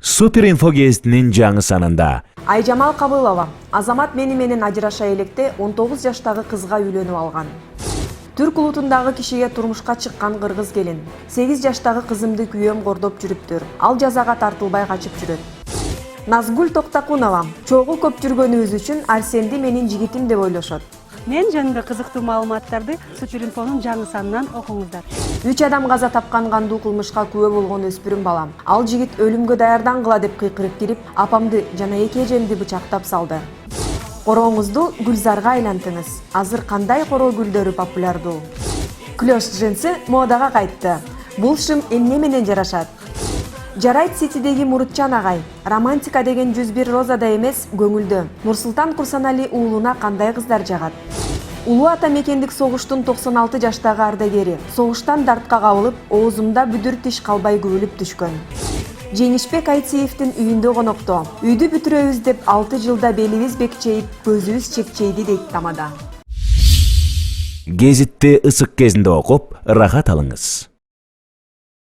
Супер инфо гезитинин жаңы санында Айжамал Кабылова Азамат менен ажыраша электе 19 жаштагы кызга үйлөнүп алган. Түрк улутундагы кишиге турмушка чыккан кыргыз келин. 8 жаштагы кызымды күйөөм кордоп жүрүптүр. Ал жазага тартылбай качып жүрөт. Назгүл Токтакунова чогуу көп жүргөнүбүз үчүн Арсенди менин жигитим деп ойлошот. Мен жөнүндө кызыктуу маалыматтарды Суперинфонун жаңы санынан окуңуздар. 3 адам каза тапкан кандуу кылмышка күбө болгон өспүрүм балам. Ал жигит өлүмгө даярдангыла деп кыйкырып кирип, апамды жана 2 эжемди бычактап салды. Корооңузду гүлзарга айлантыңыз. Азыр кандай короо гүлдөрү популярдуу? Клёш джинсы модага кайтты. Бул шым эмне менен жарашат? Жарайт Ситидеги Мурутчан агай. Романтика деген 101 розада эмес, көңүлдө. Нурсултан Курсанали уулуна кандай кыздар жагат? Улуу ата мекендик согуштун 96 жаштагы ардагери. Согуштан дартка кабылып, оозумда бүдүр тиш калбай күбөлүп түшкөн. Жеңишбек Айтсеевдин үйүндө конокто. Үйдү бүтүрөбүз деп 6 жылда белибиз бекчейип, көзүбүз чекчейди дейт тамада. гезитти ысык кезинде окуп, рахат алыңыз.